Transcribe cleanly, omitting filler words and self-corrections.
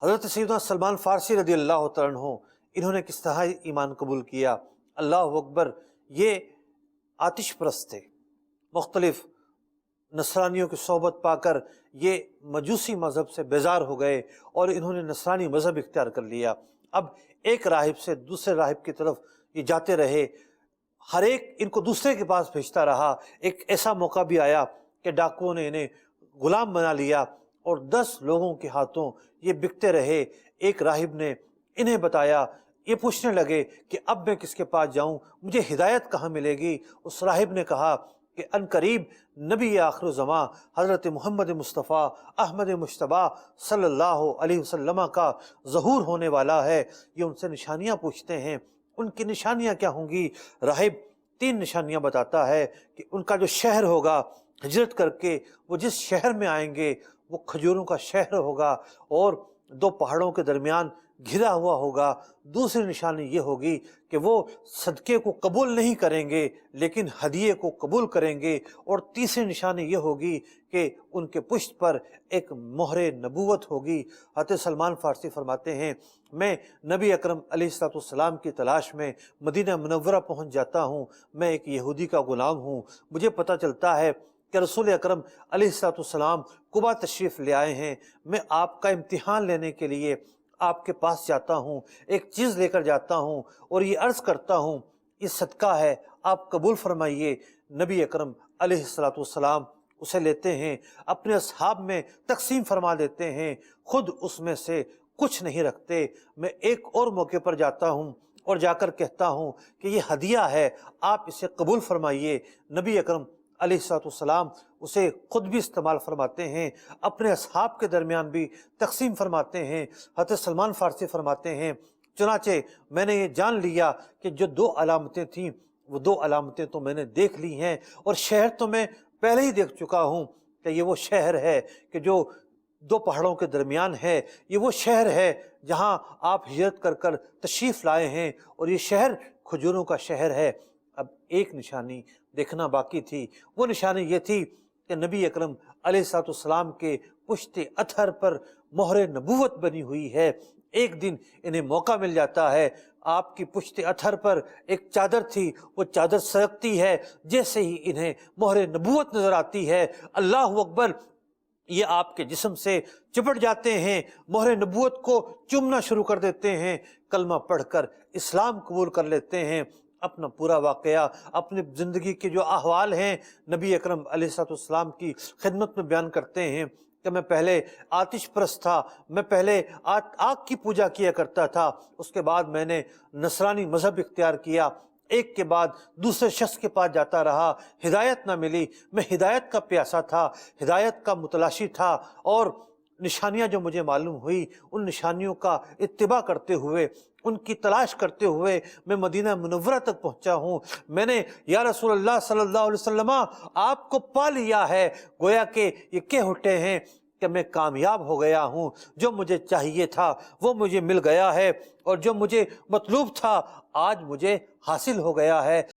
हज़रत सैयदना सलमान फ़ारसी रज़ी अल्लाह तआला अन्हु, इन्होंने किस तरह ईमान कबूल किया। अल्लाह अकबर। ये आतिश परस्त थे। मुख्तलिफ नसरानियों की सोहबत पाकर ये मजूसी मज़हब से बेजार हो गए और इन्होंने नसरानी मज़हब इख्तियार कर लिया। अब एक राहिब से दूसरे राहिब की तरफ ये जाते रहे, हर एक इनको दूसरे के पास भेजता रहा। एक ऐसा मौका भी आया कि डाकुओं ने इन्हें गुलाम बना लिया और 10 लोगों के हाथों ये बिकते रहे। एक राहिब ने इन्हें बताया, ये पूछने लगे कि अब मैं किसके पास जाऊं, मुझे हिदायत कहाँ मिलेगी। उस राहिब ने कहा कि अनकरीब नबी आखिर ज़मां हज़रत मोहम्मद मुस्तफ़ा अहमद मुश्तबा सल्लल्लाहु अलैहि वसल्लम का ज़हूर होने वाला है। ये उनसे निशानियाँ पूछते हैं, उनकी निशानियाँ क्या होंगी। राहिब 3 निशानियाँ बताता है कि उनका जो शहर होगा, हिजरत करके वो जिस शहर में आएंगे वो खजूरों का शहर होगा और 2 पहाड़ों के दरमियान घिरा हुआ होगा। दूसरी निशानी ये होगी कि वो सदक़े को कबूल नहीं करेंगे लेकिन हदिये को कबूल करेंगे। और तीसरी निशानी ये होगी कि उनके पुश्त पर एक मोहरे नबूवत होगी। हज़रत सलमान फ़ारसी फरमाते हैं, मैं नबी अकरम अलैहिस्सलाम की तलाश में मदीना मुनव्वरा पहुँच जाता हूँ। मैं एक यहूदी का ग़ुलाम हूँ। मुझे पता चलता है कि रसूल अकरम अलैहिस्सलाम कुबा तशरीफ़ ले आए हैं। मैं आपका इम्तिहान लेने के लिए आपके पास जाता हूँ, एक चीज़ लेकर जाता हूँ और ये अर्ज़ करता हूँ, ये सदका है, आप कबूल फरमाइए। नबी अकरम अलैहिस्सलाम उसे लेते हैं, अपने असहाब में तकसीम फरमा देते हैं, खुद उसमें से कुछ नहीं रखते। मैं एक और मौके पर जाता हूँ और जाकर कहता हूँ कि ये हदिया है, आप इसे कबूल फरमाइए। नबी अकरम अलैहिस्सलाम उसे खुद भी इस्तेमाल फरमाते हैं, अपने असहाब के दरमियान भी तकसीम फरमाते हैं। हज़रत सलमान फ़ारसी फरमाते हैं, चुनाचे मैंने ये जान लिया कि जो 2 अलामतें थीं वो 2 अलामतें तो मैंने देख ली हैं और शहर तो मैं पहले ही देख चुका हूँ कि ये वो शहर है कि जो 2 पहाड़ों के दरमियान है। ये वो शहर है जहाँ आप हिजरत कर कर तशरीफ़ लाए हैं और ये शहर खजूरों का शहर है। अब एक निशानी देखना बाकी थी। वो निशानी ये थी कि नबी अकरम अलैहिस्सलाम के पुश्ते अथर पर मोहरे नबूवत बनी हुई है। एक दिन इन्हें मौका मिल जाता है, आपकी पुश्ते अथर पर एक चादर थी, वो चादर सरकती है, जैसे ही इन्हें मोहरे नबूवत नजर आती है, अल्लाह अकबर, ये आपके जिस्म से चिपट जाते हैं, मोहरे नबूवत को चूमना शुरू कर देते हैं, कलमा पढ़कर इस्लाम कबूल कर लेते हैं। अपना पूरा वाक़या, अपनी ज़िंदगी के जो अहवाल हैं नबी अकरम अलैहिस्सलाम की खिदमत में बयान करते हैं कि मैं पहले आतिश परस्त था, मैं पहले आग की पूजा किया करता था, उसके बाद मैंने नसरानी मज़हब इख्तियार किया, एक के बाद दूसरे शख्स के पास जाता रहा, हिदायत ना मिली, मैं हिदायत का प्यासा था, हिदायत का मुतलाशी था और निशानियाँ जो मुझे मालूम हुई उन निशानियों का इत्तिबा करते हुए, उनकी तलाश करते हुए मैं मदीना मुनव्वरा तक पहुँचा हूँ। मैंने या रसूल अल्लाह सल्लल्लाहु अलैहि वसल्लम आपको पा लिया है। गोया के ये कह उठे हैं कि मैं कामयाब हो गया हूँ, जो मुझे चाहिए था वो मुझे मिल गया है और जो मुझे मतलूब था आज मुझे हासिल हो गया है।